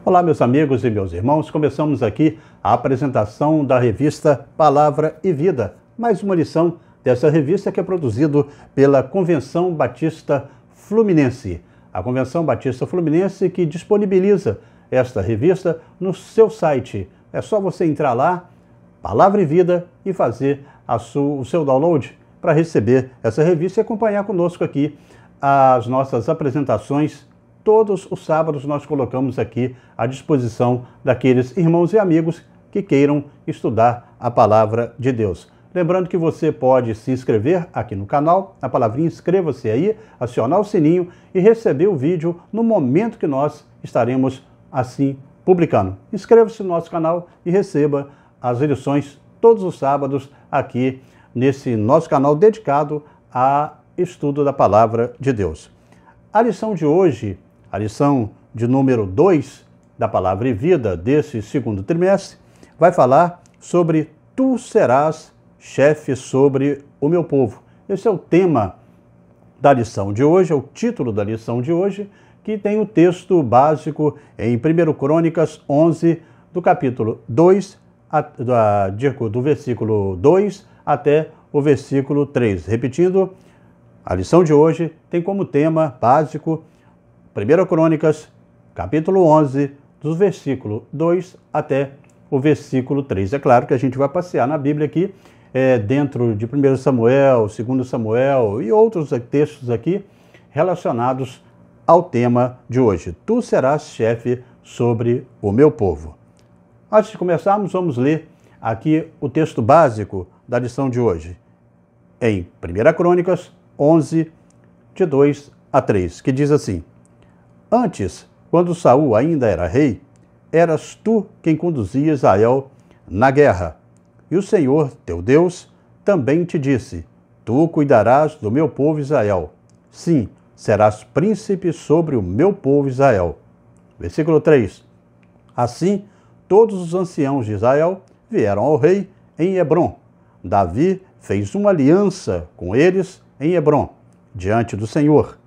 Olá, meus amigos e meus irmãos, começamos aqui a apresentação da revista Palavra e Vida, mais uma lição dessa revista que é produzido pela Convenção Batista Fluminense. A Convenção Batista Fluminense que disponibiliza esta revista no seu site. É só você entrar lá, Palavra e Vida, e fazer o seu download para receber essa revista e acompanhar conosco aqui as nossas apresentações. Todos os sábados nós colocamos aqui à disposição daqueles irmãos e amigos que queiram estudar a Palavra de Deus. Lembrando que você pode se inscrever aqui no canal, na palavrinha inscreva-se aí, acionar o sininho e receber o vídeo no momento que nós estaremos assim publicando. Inscreva-se no nosso canal e receba as lições todos os sábados aqui nesse nosso canal dedicado a estudo da Palavra de Deus. A lição de hoje, a lição de número 2 da Palavra e Vida desse segundo trimestre, vai falar sobre Tu serás chefe sobre o meu povo. Esse é o tema da lição de hoje, é o título da lição de hoje, que tem o texto básico em 1 Crônicas 11, do capítulo 2, do versículo 2 até o versículo 3. Repetindo, a lição de hoje tem como tema básico 1 Crônicas, capítulo 11, dos versículos 2 até o versículo 3. É claro que a gente vai passear na Bíblia aqui, dentro de 1 Samuel, 2 Samuel e outros textos aqui relacionados ao tema de hoje. Tu serás chefe sobre o meu povo. Antes de começarmos, vamos ler aqui o texto básico da lição de hoje, em 1 Crônicas 11, de 2 a 3, que diz assim: Antes, quando Saul ainda era rei, eras tu quem conduzia Israel na guerra. E o Senhor, teu Deus, também te disse: Tu cuidarás do meu povo Israel. Sim, serás príncipe sobre o meu povo Israel. Versículo 3. Assim, todos os anciãos de Israel vieram ao rei em Hebrom. Davi fez uma aliança com eles em Hebrom, diante do Senhor.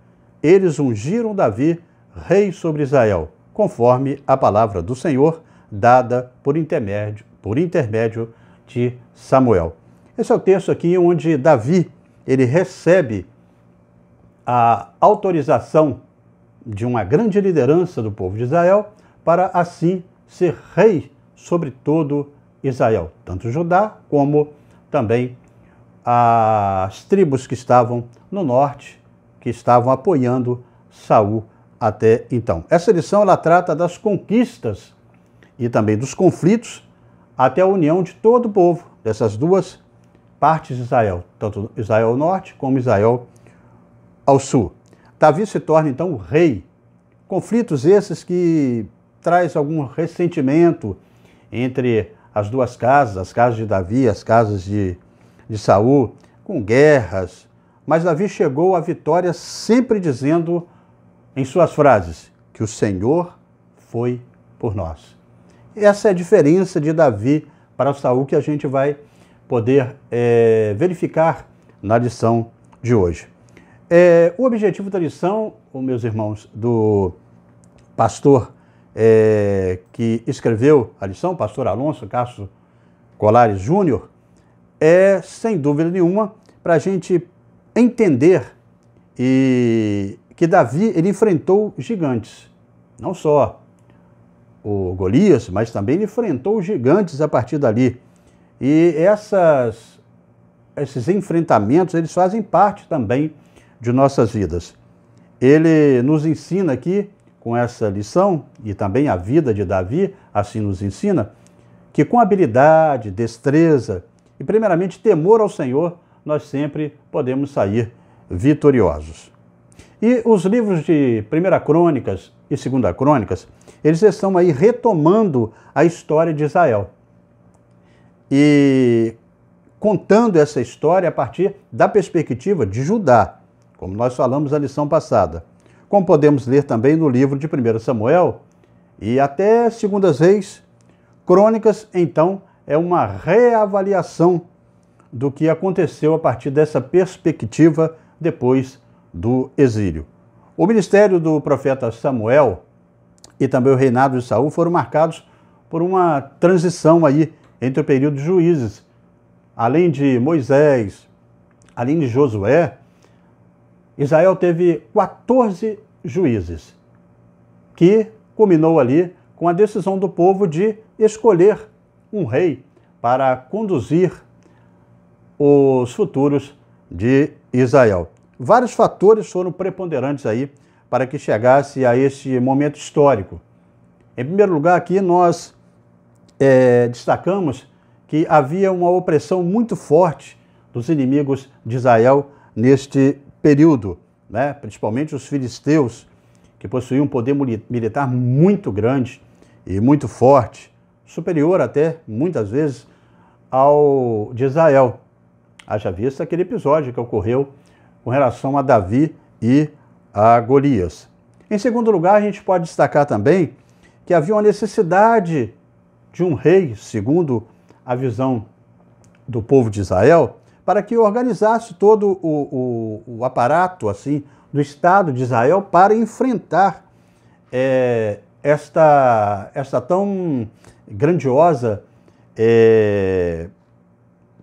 Eles ungiram Davi rei sobre Israel, conforme a palavra do Senhor dada por intermédio de Samuel. Esse é o texto aqui onde Davi ele recebe a autorização de uma grande liderança do povo de Israel para assim ser rei sobre todo Israel, tanto Judá como também as tribos que estavam no norte, que estavam apoiando Saul até então. Essa lição ela trata das conquistas e também dos conflitos até a união de todo o povo, dessas duas partes de Israel, tanto Israel ao norte como Israel ao sul. Davi se torna então o rei. Conflitos esses que traz algum ressentimento entre as duas casas, as casas de Davi, as casas de Saul, com guerras. Mas Davi chegou à vitória sempre dizendo em suas frases que o Senhor foi por nós. Essa é a diferença de Davi para Saul que a gente vai poder verificar na lição de hoje. O objetivo da lição, meus irmãos, do pastor que escreveu a lição, pastor Alonso Castro Colares Júnior, é, sem dúvida nenhuma, para a gente entender que Davi ele enfrentou gigantes, não só o Golias, mas também ele enfrentou gigantes a partir dali. E esses enfrentamentos eles fazem parte também de nossas vidas. Ele nos ensina aqui, com essa lição, e também a vida de Davi assim nos ensina, que com habilidade, destreza e primeiramente temor ao Senhor, nós sempre podemos sair vitoriosos. E os livros de 1 Crônicas e 2 Crônicas, eles estão aí retomando a história de Israel e contando essa história a partir da perspectiva de Judá, como nós falamos na lição passada. Como podemos ler também no livro de 1 Samuel e até 2 Reis, Crônicas, então, é uma reavaliação do que aconteceu a partir dessa perspectiva depois do exílio. O ministério do profeta Samuel e também o reinado de Saul foram marcados por uma transição aí entre o período de juízes. Além de Moisés, além de Josué, Israel teve 14 juízes, que culminou ali com a decisão do povo de escolher um rei para conduzir os futuros de Israel. Vários fatores foram preponderantes aí para que chegasse a este momento histórico. Em primeiro lugar, aqui nós destacamos que havia uma opressão muito forte dos inimigos de Israel neste período, né? Principalmente os filisteus, que possuíam um poder militar muito grande e muito forte, superior até, muitas vezes, ao de Israel. Haja vista aquele episódio que ocorreu com relação a Davi e a Golias. Em segundo lugar, a gente pode destacar também que havia uma necessidade de um rei, segundo a visão do povo de Israel, para que organizasse todo o aparato assim, do Estado de Israel para enfrentar esta tão grandiosa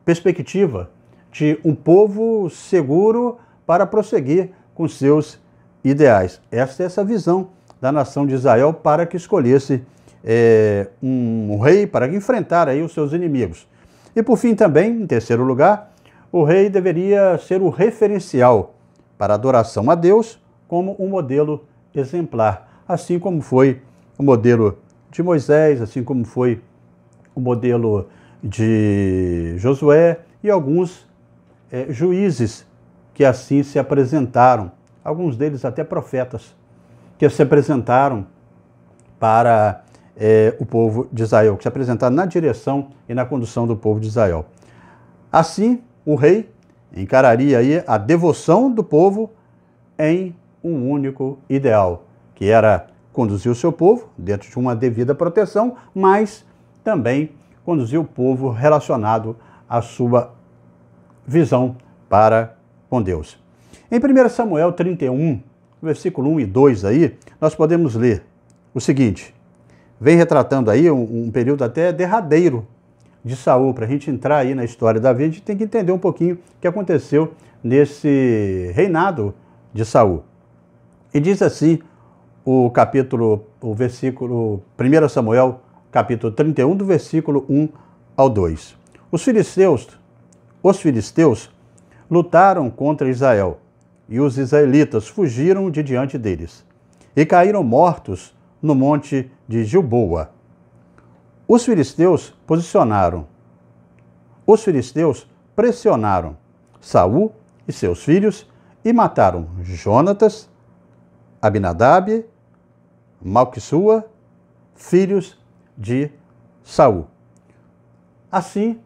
perspectiva de um povo seguro para prosseguir com seus ideais. Esta é essa visão da nação de Israel para que escolhesse um rei para enfrentar aí os seus inimigos. E por fim também, em terceiro lugar, o rei deveria ser o referencial para a adoração a Deus como um modelo exemplar, assim como foi o modelo de Moisés, assim como foi o modelo de Josué e alguns juízes que assim se apresentaram, alguns deles até profetas, que se apresentaram para o povo de Israel, que se apresentaram na direção e na condução do povo de Israel. Assim, o rei encararia aí a devoção do povo em um único ideal, que era conduzir o seu povo dentro de uma devida proteção, mas também conduzir o povo relacionado à sua visão para com Deus. Em 1 Samuel 31, versículo 1 e 2 aí, nós podemos ler o seguinte, vem retratando aí um período até derradeiro de Saul. Para a gente entrar aí na história da vida, a gente tem que entender um pouquinho o que aconteceu nesse reinado de Saul. E diz assim o versículo 1 Samuel, capítulo 31, do versículo 1 ao 2. Os filisteus lutaram contra Israel, e os israelitas fugiram de diante deles, e caíram mortos no monte de Gilboa. Os filisteus pressionaram Saul e seus filhos e mataram Jonatas, Abinadab, Malquissua, filhos de Saul. Assim,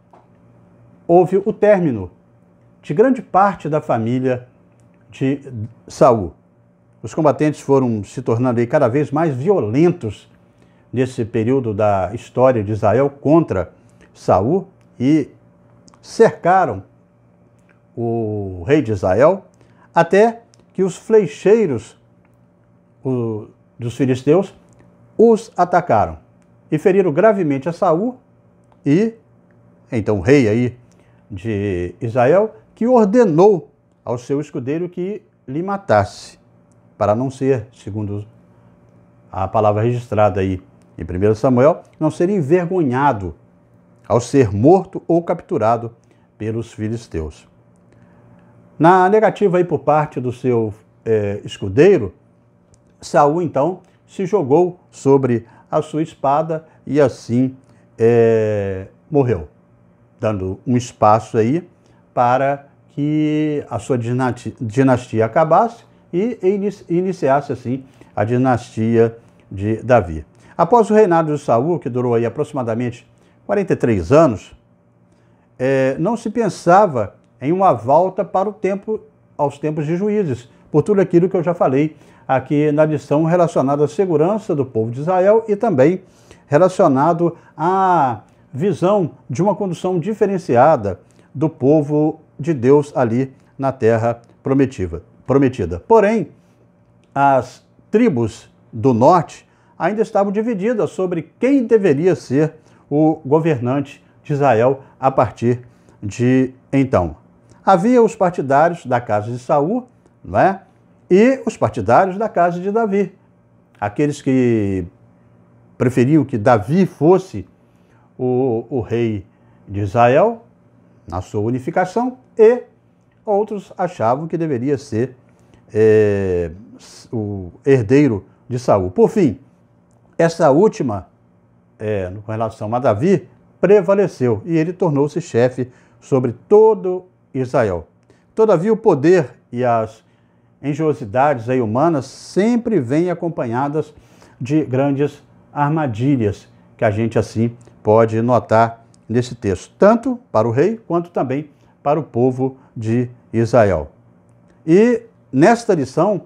houve o término de grande parte da família de Saul. Os combatentes foram se tornando aí cada vez mais violentos nesse período da história de Israel contra Saul e cercaram o rei de Israel até que os flecheiros dos filisteus os atacaram e feriram gravemente a Saul e então o rei aí de Israel que ordenou ao seu escudeiro que lhe matasse, para não ser, segundo a palavra registrada aí em 1 Samuel, não ser envergonhado ao ser morto ou capturado pelos filisteus. Na negativa aí por parte do seu escudeiro, Saul então se jogou sobre a sua espada e assim morreu, dando um espaço aí para que a sua dinastia acabasse e iniciasse assim a dinastia de Davi. Após o reinado de Saul, que durou aí aproximadamente 43 anos, não se pensava em uma volta para aos tempos de juízes, por tudo aquilo que eu já falei aqui na lição relacionada à segurança do povo de Israel e também relacionado à visão de uma condução diferenciada do povo de Deus ali na terra prometida. Porém, as tribos do norte ainda estavam divididas sobre quem deveria ser o governante de Israel a partir de então. Havia os partidários da casa de Saul, não é? E os partidários da casa de Davi. Aqueles que preferiam que Davi fosse o rei de Israel, na sua unificação, e outros achavam que deveria ser o herdeiro de Saul. Por fim, essa última, com relação a Davi, prevaleceu e ele tornou-se chefe sobre todo Israel. Todavia, o poder e as engenhosidades aí humanas sempre vêm acompanhadas de grandes armadilhas, que a gente assim pode notar nesse texto, tanto para o rei quanto também para o povo de Israel. E nesta lição,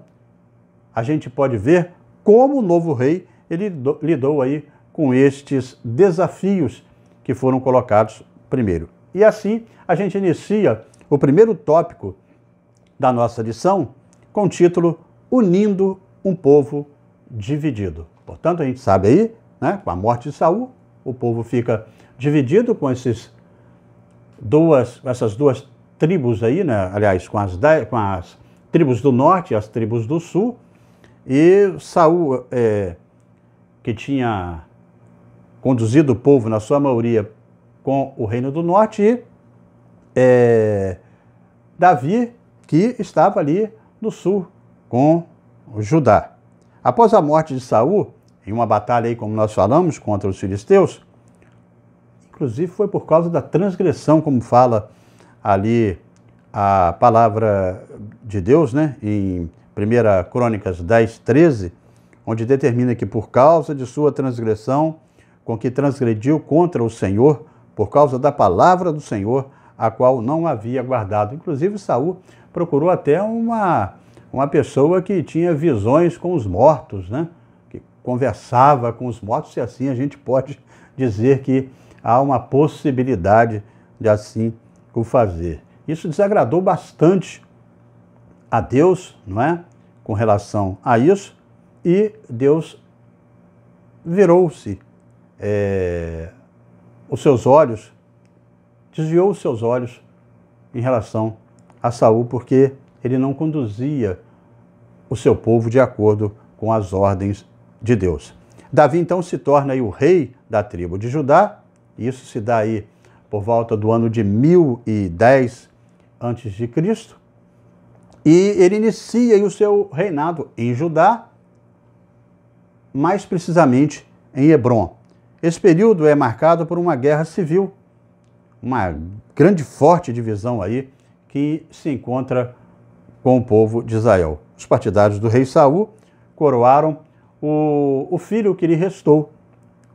a gente pode ver como o novo rei ele lidou aí com estes desafios que foram colocados primeiro. E assim, a gente inicia o primeiro tópico da nossa lição com o título Unindo um Povo Dividido. Portanto, a gente sabe aí, né, com a morte de Saul, o povo fica dividido com essas duas tribos aí, né? Aliás, com as tribos do norte e as tribos do sul. E Saul, que tinha conduzido o povo, na sua maioria, com o reino do norte, e Davi, que estava ali no sul, com o Judá. Após a morte de Saul, em uma batalha aí, como nós falamos, contra os filisteus, inclusive foi por causa da transgressão, como fala ali a palavra de Deus, né, em 1 Crônicas 10, 13, onde determina que por causa de sua transgressão, com que transgrediu contra o Senhor, por causa da palavra do Senhor, a qual não havia guardado. Inclusive, Saul procurou até uma pessoa que tinha visões com os mortos, né? Que conversava com os mortos, e assim a gente pode dizer que há uma possibilidade de assim o fazer. Isso desagradou bastante a Deus, não é? Com relação a isso, e Deus virou-se os seus olhos, desviou os seus olhos em relação a Saul, porque ele não conduzia o seu povo de acordo com as ordens de Deus. Davi, então, se torna aí o rei da tribo de Judá. Isso se dá aí por volta do ano de 1010 a.C. E ele inicia aí o seu reinado em Judá, mais precisamente em Hebrom. Esse período é marcado por uma guerra civil, uma grande forte divisão aí que se encontra com o povo de Israel. Os partidários do rei Saul coroaram o filho que lhe restou,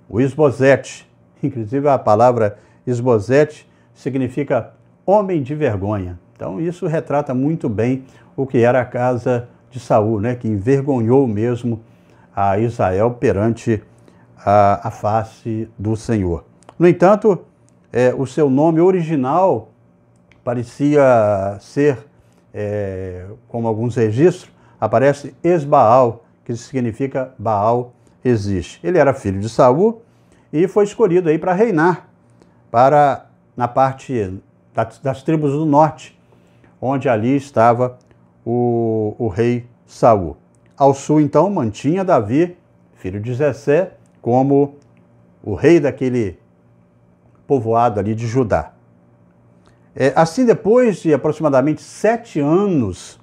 o Isbosete. Inclusive a palavra Isbosete significa homem de vergonha. Então isso retrata muito bem o que era a casa de Saul, né, que envergonhou mesmo a Israel perante a face do Senhor. No entanto, o seu nome original parecia ser, como alguns registros, aparece Esbaal, que significa Baal existe. Ele era filho de Saul e foi escolhido aí para reinar na parte das tribos do norte, onde ali estava o rei Saul. Ao sul, então, mantinha Davi, filho de Jessé, como o rei daquele povoado ali de Judá. Assim, depois de aproximadamente 7 anos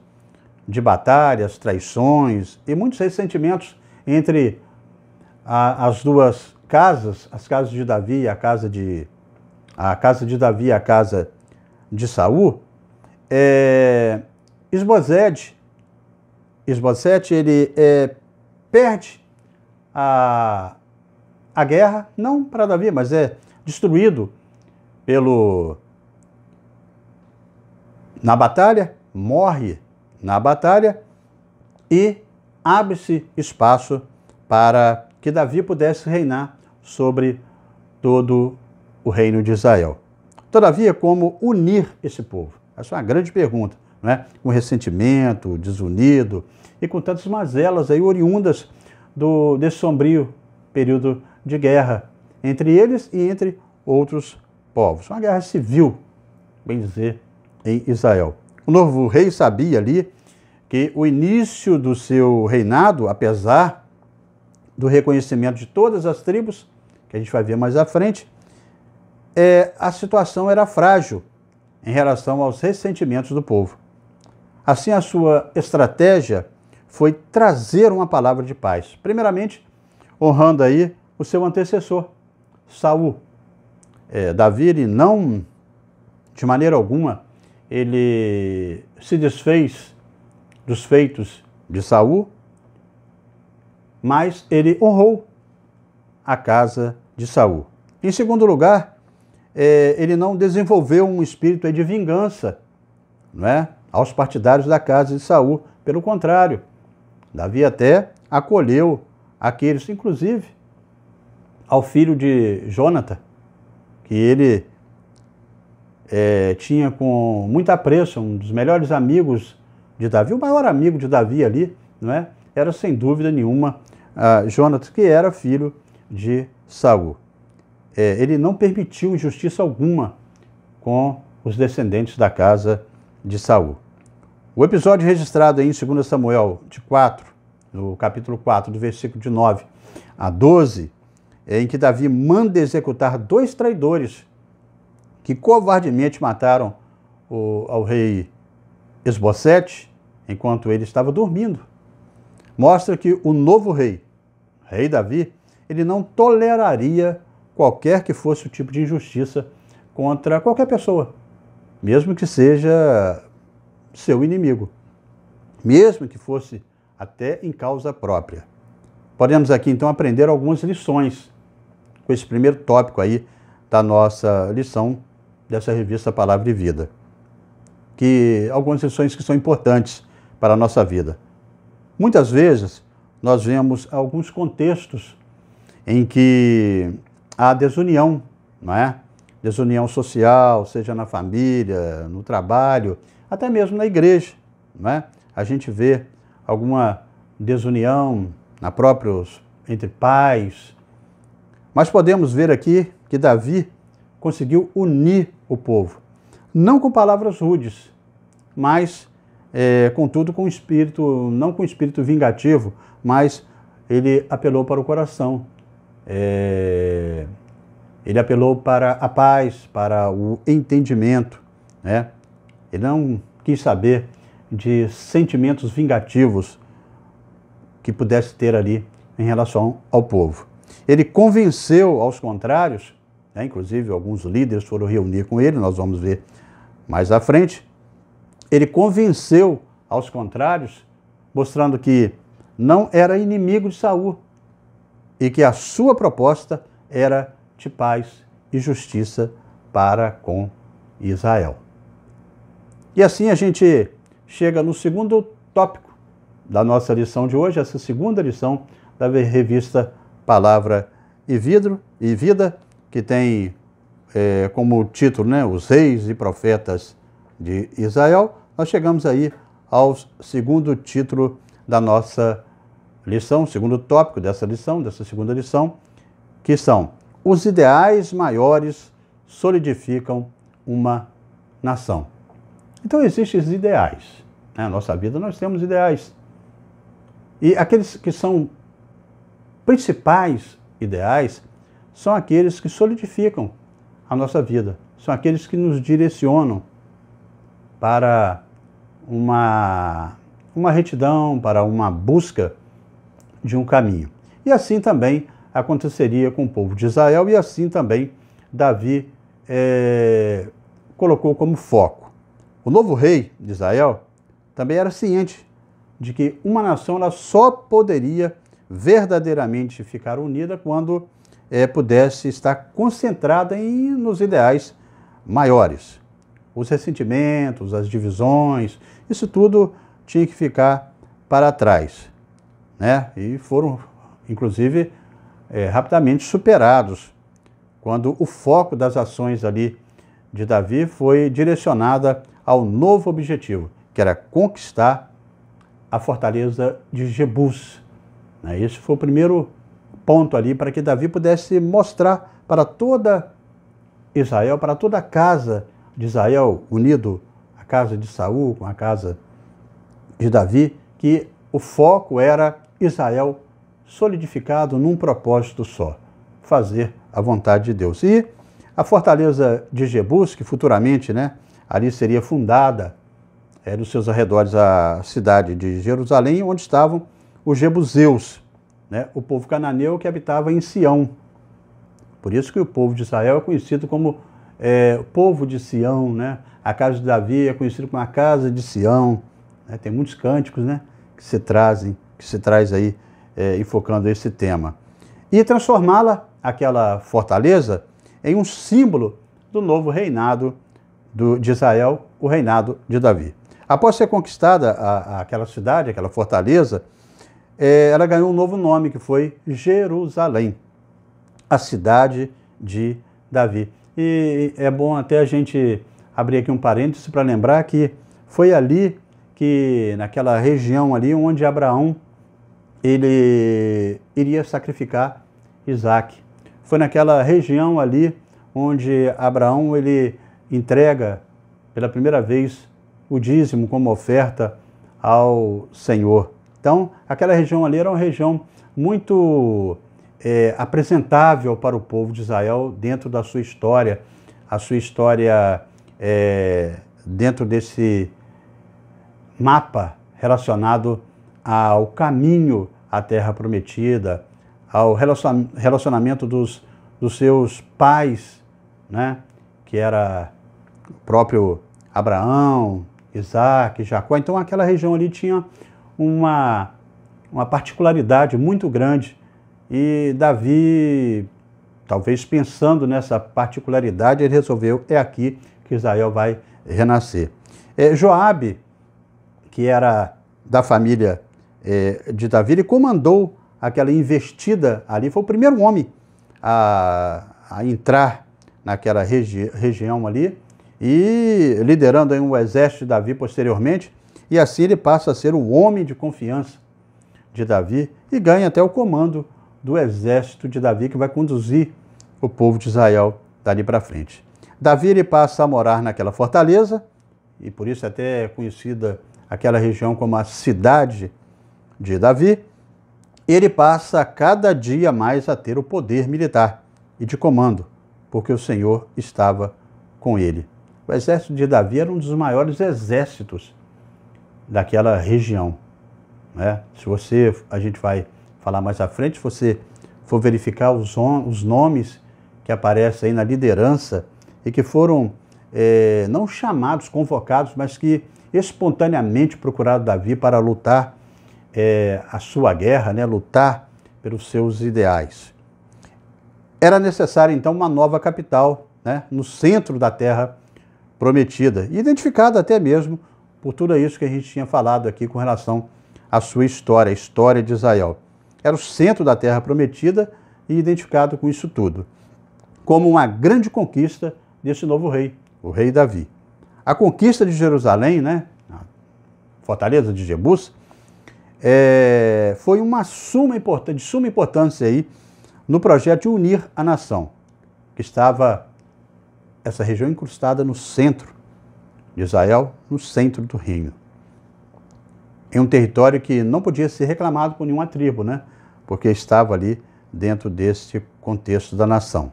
de batalhas, traições e muitos ressentimentos entre as duas casas, as casas de Davi e a casa de Davi e a casa de Saul, Isbosete ele perde a guerra, não para Davi, mas é destruído na batalha, morre na batalha, e abre-se espaço para que Davi pudesse reinar sobre todo o reino de Israel. Todavia, como unir esse povo? Essa é uma grande pergunta, não é? Com ressentimento, desunido e com tantas mazelas aí oriundas desse sombrio período de guerra entre eles e entre outros povos. Uma guerra civil, bem dizer, em Israel. O novo rei sabia ali que o início do seu reinado, apesar do reconhecimento de todas as tribos, que a gente vai ver mais à frente, a situação era frágil em relação aos ressentimentos do povo. Assim, a sua estratégia foi trazer uma palavra de paz. Primeiramente, honrando aí o seu antecessor, Saul. Davi, ele não, de maneira alguma, ele se desfez dos feitos de Saul, mas ele honrou a casa de Saul. Em segundo lugar, ele não desenvolveu um espírito de vingança, não é, aos partidários da casa de Saul. Pelo contrário, Davi até acolheu aqueles, inclusive ao filho de Jonathan, que ele tinha com muito apreço, um dos melhores amigos de Davi, o maior amigo de Davi ali, não é? Era sem dúvida nenhuma Jonathan, que era filho de Saul. Ele não permitiu injustiça alguma com os descendentes da casa de Saul. O episódio registrado aí em 2 Samuel de 4, no capítulo 4, do versículo de 9 a 12, em que Davi manda executar 2 traidores que covardemente mataram ao rei Esbocete enquanto ele estava dormindo. Mostra que o novo rei Davi, ele não toleraria qualquer que fosse o tipo de injustiça contra qualquer pessoa, mesmo que seja seu inimigo, mesmo que fosse até em causa própria. Podemos aqui então aprender algumas lições com esse primeiro tópico aí da nossa lição dessa revista Palavra e Vida. Algumas lições que são importantes para a nossa vida. Muitas vezes nós vemos alguns contextos em que há desunião, não é? Desunião social, seja na família, no trabalho, até mesmo na igreja, não é? A gente vê alguma desunião entre pais. Mas podemos ver aqui que Davi conseguiu unir o povo, não com palavras rudes, mas, contudo, com espírito, não com espírito vingativo, mas ele apelou para o coração. Ele apelou para a paz, para o entendimento, né? Ele não quis saber de sentimentos vingativos que pudesse ter ali em relação ao povo. Ele convenceu aos contrários, né? Inclusive alguns líderes foram reunir com ele, nós vamos ver mais à frente. Ele convenceu aos contrários, mostrando que não era inimigo de Saul e que a sua proposta era de paz e justiça para com Israel. E assim a gente chega no segundo tópico da nossa lição de hoje, essa segunda lição da revista Palavra e Vida, que tem como título, né, Os Reis e Profetas de Israel. Nós chegamos aí ao segundo título da nossa lição, segundo tópico dessa lição, dessa segunda lição, que são: os ideais maiores solidificam uma nação. Então existem os ideais. Na nossa vida nós temos ideais. E aqueles que são principais ideais são aqueles que solidificam a nossa vida. São aqueles que nos direcionam para uma retidão, para uma busca de um caminho. E assim também aconteceria com o povo de Israel, e assim também Davi colocou como foco. O novo rei de Israel também era ciente de que uma nação ela só poderia verdadeiramente ficar unida quando pudesse estar concentrada nos ideais maiores. Os ressentimentos, as divisões, isso tudo tinha que ficar para trás, né? E foram, inclusive, rapidamente superados quando o foco das ações ali de Davi foi direcionada ao novo objetivo, que era conquistar a fortaleza de Jebus, né? Esse foi o primeiro ponto ali para que Davi pudesse mostrar para toda Israel, para toda a casa de Israel, unido a casa de Saul com a casa de Davi, que o foco era Israel solidificado num propósito só, fazer a vontade de Deus. E a fortaleza de Jebus, que futuramente, né, ali seria fundada, nos seus arredores a cidade de Jerusalém, onde estavam os jebuseus, né, o povo cananeu que habitava em Sião. Por isso que o povo de Israel é conhecido como o povo de Sião, né? A casa de Davi é conhecida como a casa de Sião, né? Tem muitos cânticos, né, que se traz aí enfocando esse tema. E transformá-la, aquela fortaleza, em um símbolo do novo reinado de Israel, o reinado de Davi. Após ser conquistada aquela cidade, aquela fortaleza, ela ganhou um novo nome, que foi Jerusalém, a cidade de Davi. E é bom até a gente abrir aqui um parêntese para lembrar que foi ali que, naquela região ali, onde Abraão ele iria sacrificar Isaque. Foi naquela região ali onde Abraão ele entrega pela primeira vez o dízimo como oferta ao Senhor. Então, aquela região ali era uma região muito apresentável para o povo de Israel dentro da sua história, a sua história dentro desse mapa relacionado ao caminho à Terra Prometida, ao relacionamento dos seus pais, né, que era o próprio Abraão, Isaque, Jacó. Então aquela região ali tinha uma particularidade muito grande e Davi, talvez pensando nessa particularidade, ele resolveu, é aqui que Israel vai renascer. Joabe, que era da família de Davi, ele comandou aquela investida ali, foi o primeiro homem a entrar naquela região ali, e liderando aí um exército de Davi posteriormente, e assim ele passa a ser o homem de confiança de Davi e ganha até o comando do exército de Davi, que vai conduzir o povo de Israel dali para frente. Davi ele passa a morar naquela fortaleza, e por isso até é conhecida aquela região como a cidade de Davi. Ele passa a cada dia mais a ter o poder militar e de comando, porque o Senhor estava com ele. O exército de Davi era um dos maiores exércitos daquela região, né? A gente vai falar mais à frente, se você for verificar os nomes que aparecem aí na liderança e que foram não chamados, convocados, mas que espontaneamente procuraram Davi para lutar a sua guerra, né? Lutar pelos seus ideais. Era necessária então uma nova capital, né? No centro da terra prometida, identificada até mesmo por tudo isso que a gente tinha falado aqui com relação à sua história, a história de Israel. Era o centro da terra prometida e identificado com isso tudo, como uma grande conquista desse novo rei, o rei Davi. A conquista de Jerusalém, né, a fortaleza de Jebus, foi de suma importância aí no projeto de unir a nação, que estava essa região incrustada no centro de Israel, no centro do reino. Em um território que não podia ser reclamado por nenhuma tribo, né? Porque estava ali dentro deste contexto da nação.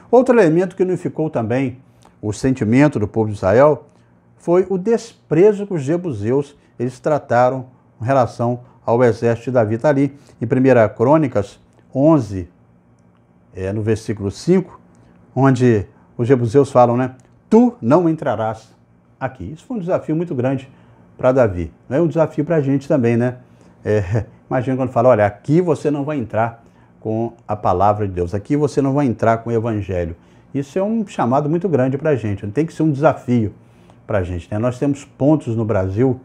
Outro elemento que unificou também o sentimento do povo de Israel foi o desprezo que os jebuseus eles trataram em relação ao exército de Davi. Está ali em 1 Crônicas 11, no versículo 5, onde os jebuseus falam, né? Tu não entrarás aqui. Isso foi um desafio muito grande para Davi. É um desafio para a gente também, né? Imagina quando fala, olha, aqui você não vai entrar com a palavra de Deus, aqui você não vai entrar com o evangelho. Isso é um chamado muito grande para a gente, tem que ser um desafio para a gente, né? Nós temos pontos no Brasil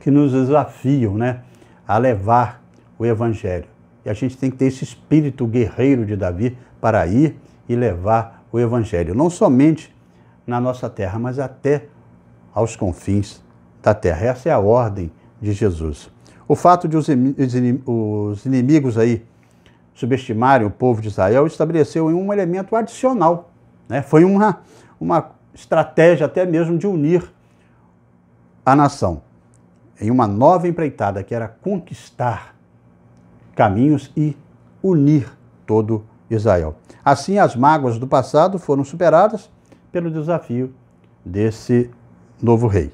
que nos desafiam, né, a levar o evangelho. E a gente tem que ter esse espírito guerreiro de Davi para ir e levar o evangelho, não somente na nossa terra, mas até aos confins da terra. Essa é a ordem de Jesus. O fato de os inimigos aí subestimarem o povo de Israel estabeleceu um elemento adicional, né? Foi uma estratégia até mesmo de unir a nação em uma nova empreitada, que era conquistar caminhos e unir todo Israel. Assim, as mágoas do passado foram superadas pelo desafio desse novo rei.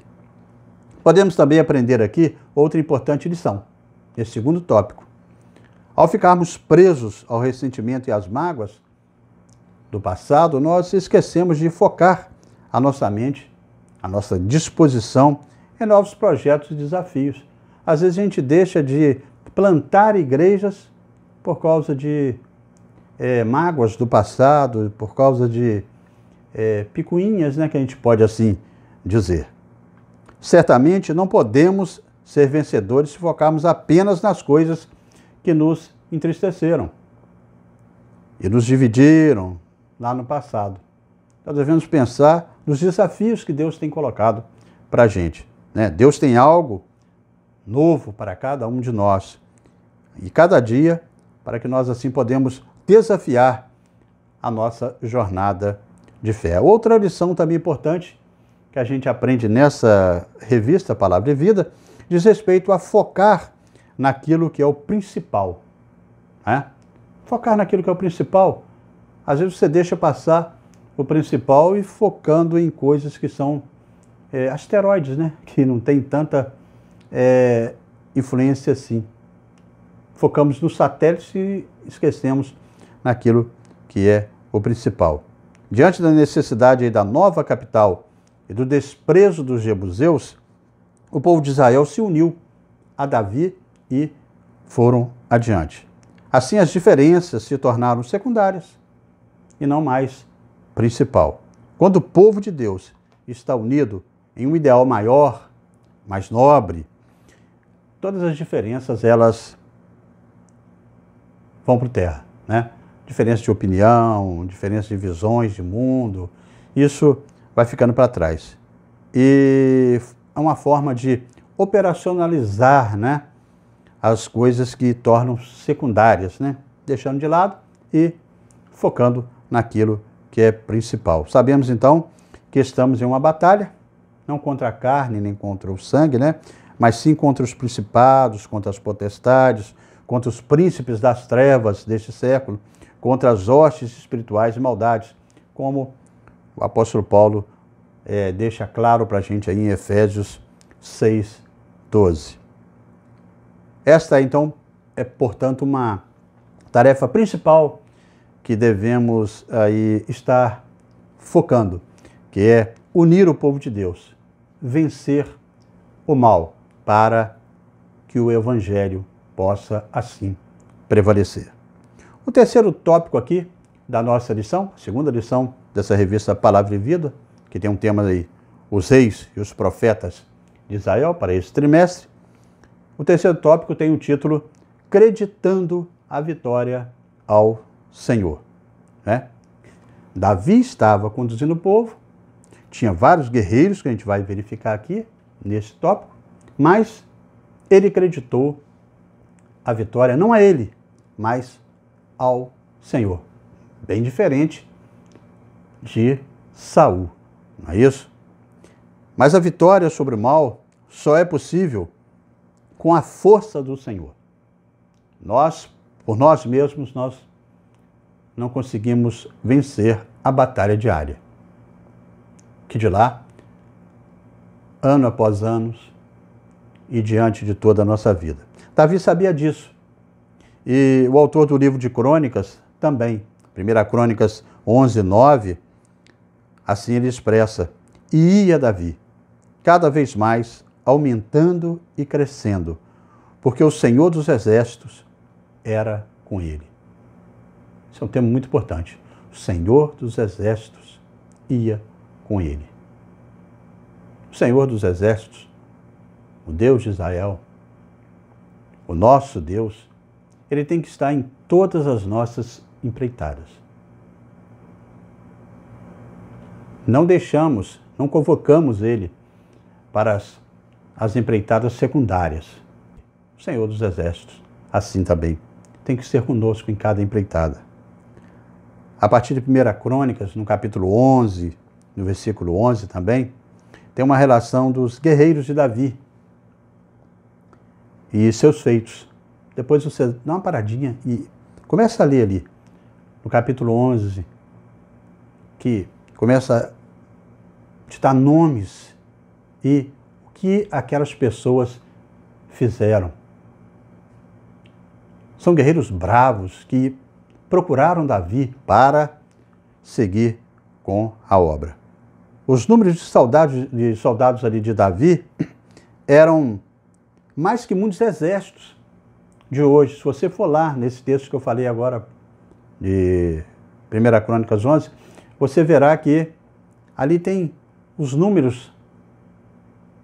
Podemos também aprender aqui outra importante lição, esse segundo tópico. Ao ficarmos presos ao ressentimento e às mágoas do passado, nós esquecemos de focar a nossa mente, a nossa disposição em novos projetos e desafios. Às vezes a gente deixa de plantar igrejas por causa de mágoas do passado, por causa de picuinhas, né, que a gente pode assim dizer. Certamente não podemos ser vencedores se focarmos apenas nas coisas que nos entristeceram e nos dividiram lá no passado. Nós devemos pensar nos desafios que Deus tem colocado para a gente, né? Deus tem algo novo para cada um de nós e cada dia para que nós assim podemos desafiar a nossa jornada de fé. Outra lição também importante que a gente aprende nessa revista Palavra e Vida diz respeito a focar naquilo que é o principal, né? Focar naquilo que é o principal. Às vezes você deixa passar o principal e focando em coisas que são asteroides, né? Que não tem tanta influência assim. Focamos nos satélites e esquecemos naquilo que é o principal. Diante da necessidade da nova capital e do desprezo dos jebuseus, o povo de Israel se uniu a Davi e foram adiante. Assim, as diferenças se tornaram secundárias e não mais principal. Quando o povo de Deus está unido em um ideal maior, mais nobre, todas as diferenças elas vão por terra, né? Diferença de opinião, diferença de visões de mundo, isso vai ficando para trás. E é uma forma de operacionalizar, né, as coisas que tornam secundárias, né? Deixando de lado e focando naquilo que é principal. Sabemos então que estamos em uma batalha, não contra a carne nem contra o sangue, né? Mas sim contra os principados, contra as potestades, contra os príncipes das trevas deste século, contra as hostes espirituais de maldades, como o apóstolo Paulo deixa claro para a gente aí em Efésios 6:12. Esta, então, é, portanto, uma tarefa principal que devemos aí estar focando, que é unir o povo de Deus, vencer o mal, para que o Evangelho possa, assim, prevalecer. O terceiro tópico aqui da nossa lição, a segunda lição dessa revista Palavra e Vida, que tem um tema aí, os reis e os profetas de Israel, para esse trimestre. O terceiro tópico tem o título Creditando a Vitória ao Senhor, né? Davi estava conduzindo o povo, tinha vários guerreiros que a gente vai verificar aqui nesse tópico, mas ele acreditou a vitória não a ele, mas ao Senhor. Bem diferente de Saul, não é isso? Mas a vitória sobre o mal só é possível com a força do Senhor. Nós, por nós mesmos, nós não conseguimos vencer a batalha diária. Que de lá, ano após ano, e diante de toda a nossa vida. Davi sabia disso. E o autor do livro de Crônicas também, 1 Crônicas 11:9, assim ele expressa: E ia Davi, cada vez mais aumentando e crescendo, porque o Senhor dos Exércitos era com ele. Esse é um tema muito importante. O Senhor dos Exércitos ia com ele. O Senhor dos Exércitos, o Deus de Israel, o nosso Deus, ele tem que estar em todas as nossas empreitadas. Não deixamos, não convocamos ele para as empreitadas secundárias. O Senhor dos Exércitos. Assim também tem que ser conosco em cada empreitada. A partir de 1 Crônicas, no capítulo 11, no versículo 11 também, tem uma relação dos guerreiros de Davi e seus feitos. Depois você dá uma paradinha e começa a ler ali, no capítulo 11, que começa a te dar nomes e o que aquelas pessoas fizeram. São guerreiros bravos que procuraram Davi para seguir com a obra. Os números de soldados ali de Davi eram mais que muitos exércitos de hoje. Se você for lá nesse texto que eu falei agora, de 1 Crônicas 11, você verá que ali tem os números.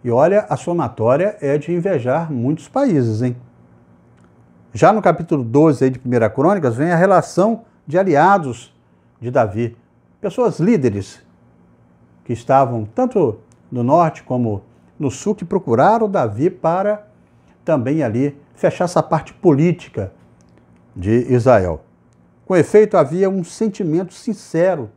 E olha, a somatória é de invejar muitos países, hein? Já no capítulo 12 aí de 1 Crônicas, vem a relação de aliados de Davi. Pessoas líderes que estavam tanto no norte como no sul, que procuraram Davi para também ali fechar essa parte política de Israel. Com efeito, havia um sentimento sincero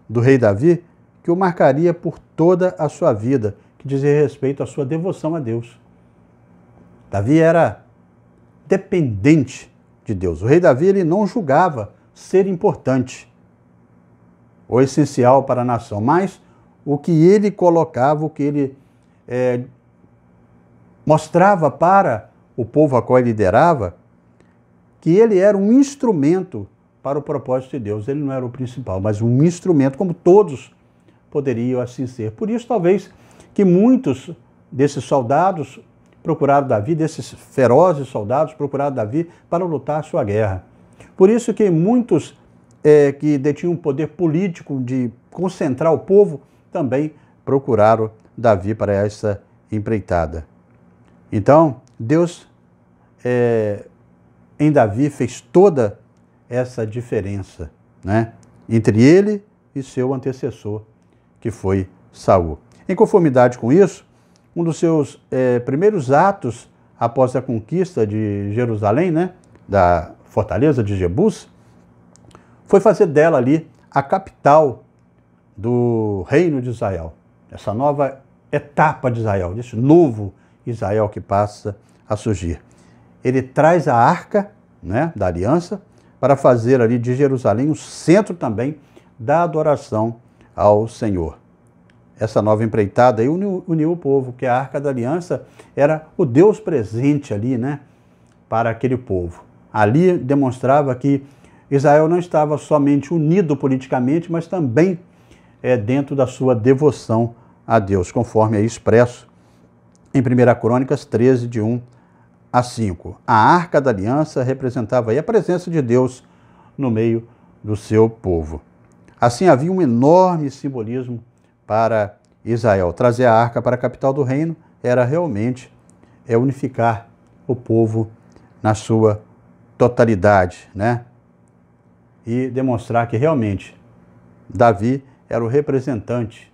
do rei Davi que o marcaria por toda a sua vida, que dizia respeito à sua devoção a Deus. Davi era dependente de Deus. O rei Davi ele não julgava ser importante ou essencial para a nação, mas o que ele colocava, o que ele mostrava para o povo a qual ele liderava, que ele era um instrumento para o propósito de Deus. Ele não era o principal, mas um instrumento, como todos poderiam assim ser. Por isso, talvez, que muitos desses soldados procuraram Davi, desses ferozes soldados procuraram Davi para lutar a sua guerra. Por isso que muitos que detinham um poder político de concentrar o povo também procuraram Davi para essa empreitada. Então, Deus em Davi fez toda essa diferença, né, entre ele e seu antecessor, que foi Saul. Em conformidade com isso, um dos seus primeiros atos após a conquista de Jerusalém, né, da fortaleza de Jebus, foi fazer dela ali a capital do reino de Israel. Essa nova etapa de Israel, desse novo Israel que passa a surgir. Ele traz a arca, né, da aliança para fazer ali de Jerusalém o centro também da adoração ao Senhor. Essa nova empreitada aí uniu o povo, que a Arca da Aliança era o Deus presente ali, né, para aquele povo. Ali demonstrava que Israel não estava somente unido politicamente, mas também dentro da sua devoção a Deus, conforme é expresso em 1 Crônicas 13, de 1 a 5. A Arca da Aliança representava aí a presença de Deus no meio do seu povo. Assim havia um enorme simbolismo para Israel. Trazer a arca para a capital do reino era realmente unificar o povo na sua totalidade, né? E demonstrar que realmente Davi era o representante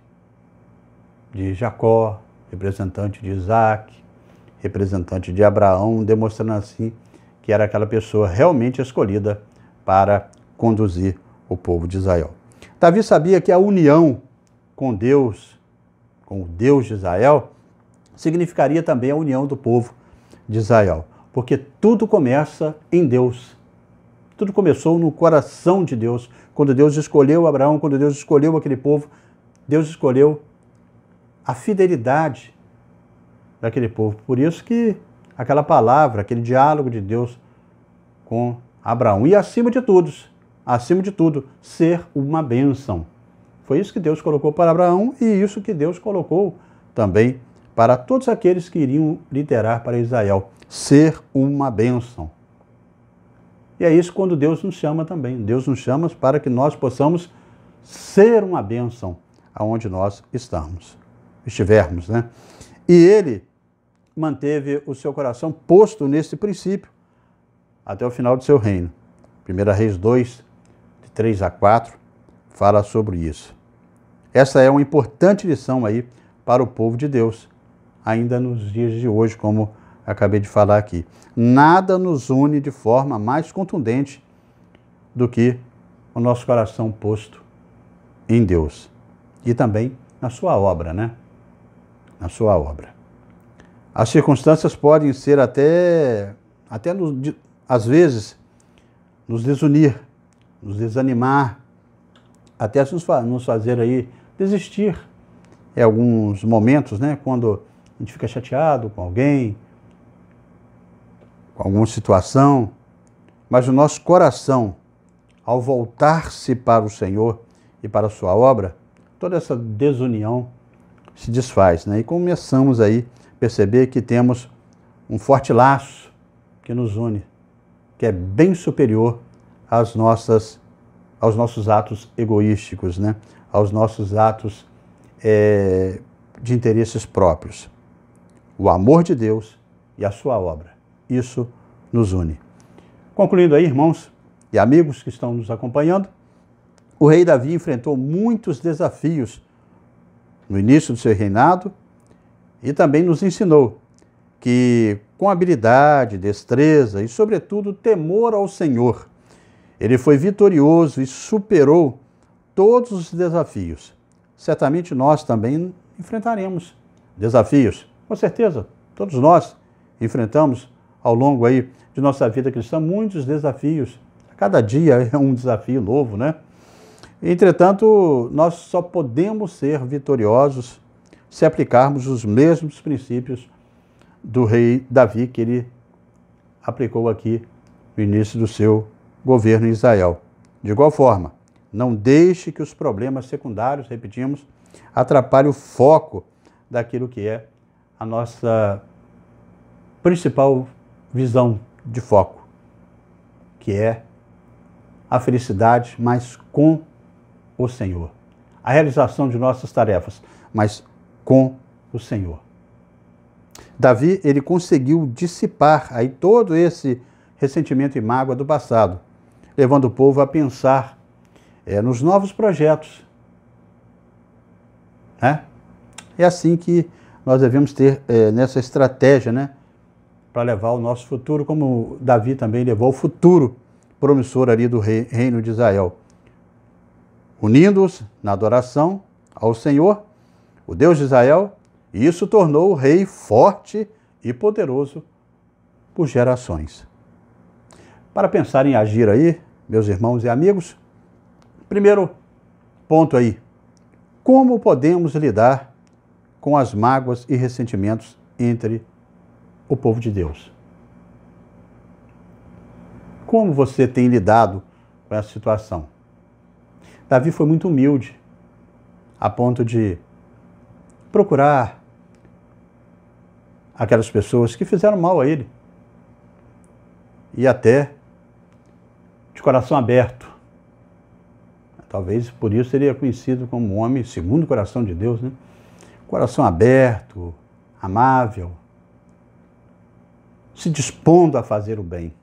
de Jacó, representante de Isaac, representante de Abraão, demonstrando assim que era aquela pessoa realmente escolhida para conduzir o povo de Israel. Davi sabia que a união com Deus, com o Deus de Israel, significaria também a união do povo de Israel. Porque tudo começa em Deus. Tudo começou no coração de Deus. Quando Deus escolheu Abraão, quando Deus escolheu aquele povo, Deus escolheu a fidelidade daquele povo. Por isso que aquela palavra, aquele diálogo de Deus com Abraão. E acima de tudo, ser uma bênção. Foi isso que Deus colocou para Abraão e isso que Deus colocou também para todos aqueles que iriam liderar para Israel. Ser uma bênção. E é isso quando Deus nos chama também. Deus nos chama para que nós possamos ser uma bênção aonde nós estivermos, né? E ele manteve o seu coração posto nesse princípio até o final do seu reino. 1 Reis 2, de 3 a 4, fala sobre isso. Essa é uma importante lição aí para o povo de Deus, ainda nos dias de hoje, como acabei de falar aqui. Nada nos une de forma mais contundente do que o nosso coração posto em Deus e também na sua obra, né? Na sua obra. As circunstâncias podem ser às vezes, nos desunir, nos desanimar, até nos fazer aí desistir em alguns momentos, né? Quando a gente fica chateado com alguém, com alguma situação, mas o nosso coração, ao voltar-se para o Senhor e para a sua obra, toda essa desunião se desfaz, né? E começamos aí a perceber que temos um forte laço que nos une, que é bem superior aos nossos atos egoísticos, né? Aos nossos atos de interesses próprios. O amor de Deus e a sua obra. Isso nos une. Concluindo aí, irmãos e amigos que estão nos acompanhando, o rei Davi enfrentou muitos desafios no início do seu reinado e também nos ensinou que com habilidade, destreza e, sobretudo, temor ao Senhor, ele foi vitorioso e superou todos os desafios. Certamente nós também enfrentaremos desafios, com certeza. Todos nós enfrentamos ao longo aí de nossa vida cristã muitos desafios. Cada dia é um desafio novo, né? Entretanto, nós só podemos ser vitoriosos se aplicarmos os mesmos princípios do rei Davi que ele aplicou aqui no início do seu governo em Israel. De igual forma, não deixe que os problemas secundários, repetimos, atrapalhem o foco daquilo que é a nossa principal visão de foco, que é a felicidade, mas com o Senhor. A realização de nossas tarefas, mas com o Senhor. Davi, ele conseguiu dissipar aí todo esse ressentimento e mágoa do passado, levando o povo a pensar nos novos projetos. Né? É assim que nós devemos ter nessa estratégia, né, para levar o nosso futuro, como Davi também levou o futuro promissor ali do reino de Israel. Unindo-os na adoração ao Senhor, o Deus de Israel, e isso tornou o rei forte e poderoso por gerações. Para pensar em agir aí, meus irmãos e amigos, primeiro ponto aí, como podemos lidar com as mágoas e ressentimentos entre o povo de Deus? Como você tem lidado com essa situação? Davi foi muito humilde, a ponto de procurar aquelas pessoas que fizeram mal a ele. E até de coração aberto. Talvez por isso seria conhecido como um homem segundo o coração de Deus, né? Coração aberto, amável, se dispondo a fazer o bem.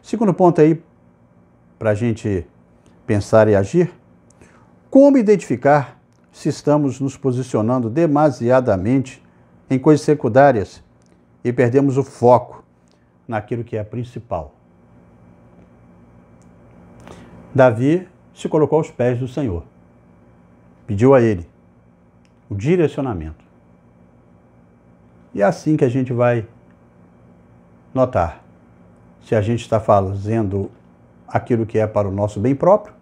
Segundo ponto aí, para a gente pensar e agir, como identificar se estamos nos posicionando demasiadamente em coisas secundárias e perdemos o foco naquilo que é principal. Davi se colocou aos pés do Senhor, pediu a ele o direcionamento. E é assim que a gente vai notar se a gente está fazendo aquilo que é para o nosso bem próprio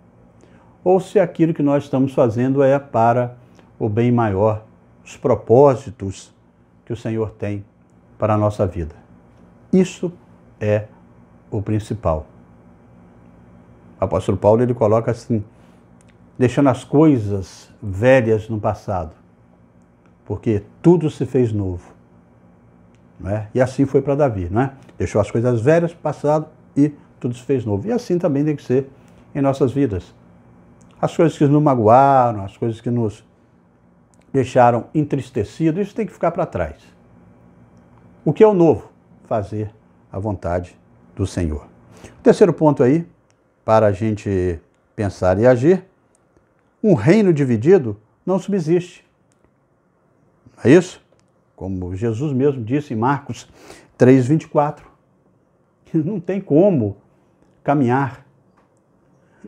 ou se aquilo que nós estamos fazendo é para o bem maior, os propósitos que o Senhor tem para a nossa vida. Isso é o principal. O apóstolo Paulo, ele coloca assim, deixando as coisas velhas no passado, porque tudo se fez novo. Não é? E assim foi para Davi, não é? Deixou as coisas velhas no passado e tudo se fez novo. E assim também tem que ser em nossas vidas. As coisas que nos magoaram, as coisas que nos deixaram entristecidos, isso tem que ficar para trás. O que é o novo? Fazer a vontade do Senhor. O terceiro ponto aí, para a gente pensar e agir, um reino dividido não subsiste. Não é isso? Como Jesus mesmo disse em Marcos 3:24. Não tem como caminhar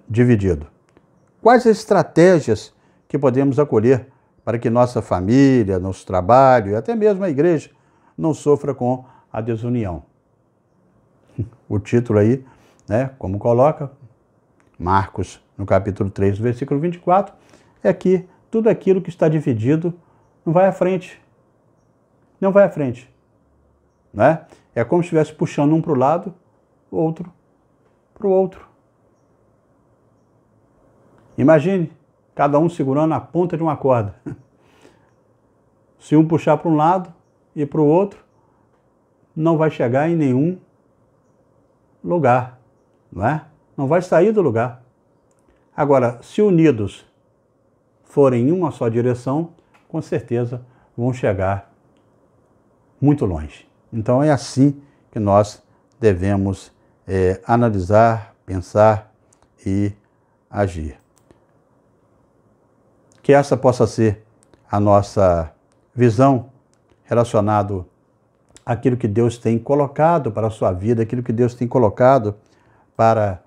dividido. Quais as estratégias que podemos acolher para que nossa família, nosso trabalho e até mesmo a igreja não sofra com a desunião? O título aí, né, como coloca Marcos, no capítulo 3, versículo 24, é que tudo aquilo que está dividido não vai à frente. Não vai à frente. Né? É como se estivesse puxando um para o lado, outro para o outro. Imagine cada um segurando a ponta de uma corda. Se um puxar para um lado e para o outro, não vai chegar em nenhum lugar, não é? Não vai sair do lugar. Agora, se unidos forem em uma só direção, com certeza vão chegar muito longe. Então é assim que nós devemos analisar, pensar e agir. Que essa possa ser a nossa visão relacionado àquilo que Deus tem colocado para a sua vida, aquilo que Deus tem colocado para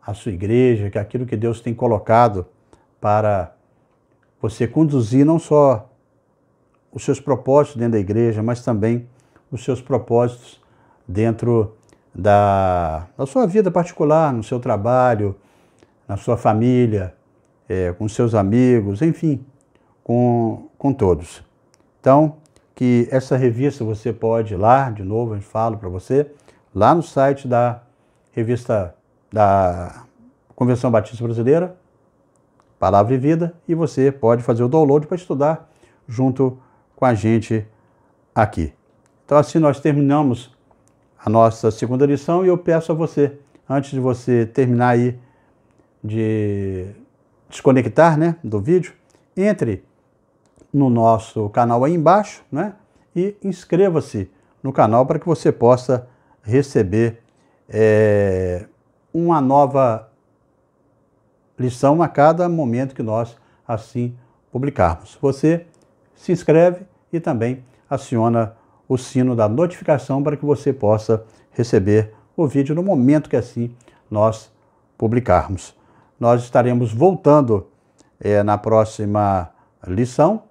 a sua igreja, que aquilo que Deus tem colocado para você conduzir não só os seus propósitos dentro da igreja, mas também os seus propósitos dentro da sua vida particular, no seu trabalho, na sua família, com seus amigos, enfim, com todos. Então, que essa revista você pode ir lá, de novo, eu falo para você, lá no site da revista da Convenção Batista Brasileira, Palavra e Vida, e você pode fazer o download para estudar junto com a gente aqui. Então, assim nós terminamos a nossa segunda lição e eu peço a você, antes de você terminar aí de desconectar, né, do vídeo, entre no nosso canal aí embaixo, né, e inscreva-se no canal para que você possa receber uma nova lição a cada momento que nós assim publicarmos. Você se inscreve e também aciona o sino da notificação para que você possa receber o vídeo no momento que assim nós publicarmos. Nós estaremos voltando na próxima lição,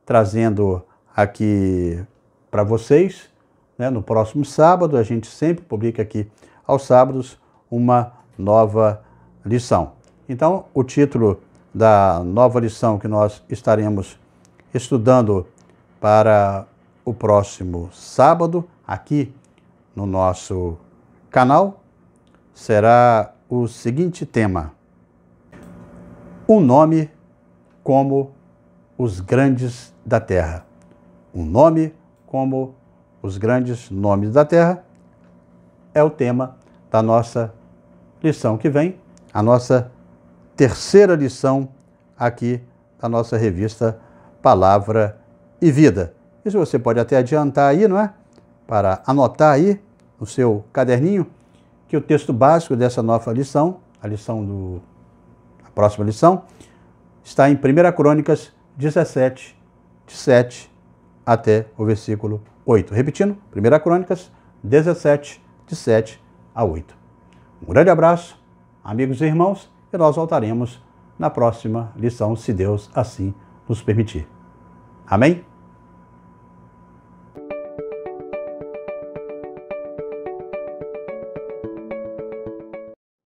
trazendo aqui para vocês, né, no próximo sábado. A gente sempre publica aqui aos sábados uma nova lição. Então, o título da nova lição que nós estaremos estudando para o próximo sábado, aqui no nosso canal, será o seguinte tema: um nome como os grandes da terra. Um nome como os grandes nomes da terra é o tema da nossa lição que vem, a nossa terceira lição aqui da nossa revista Palavra e Vida. Isso você pode até adiantar aí, não é? Para anotar aí no seu caderninho que o texto básico dessa nova lição, a próxima lição, está em 1 Crônicas 17, de 7 até o versículo 8. Repetindo, 1 Crônicas 17, de 7 a 8. Um grande abraço, amigos e irmãos, e nós voltaremos na próxima lição, se Deus assim nos permitir. Amém?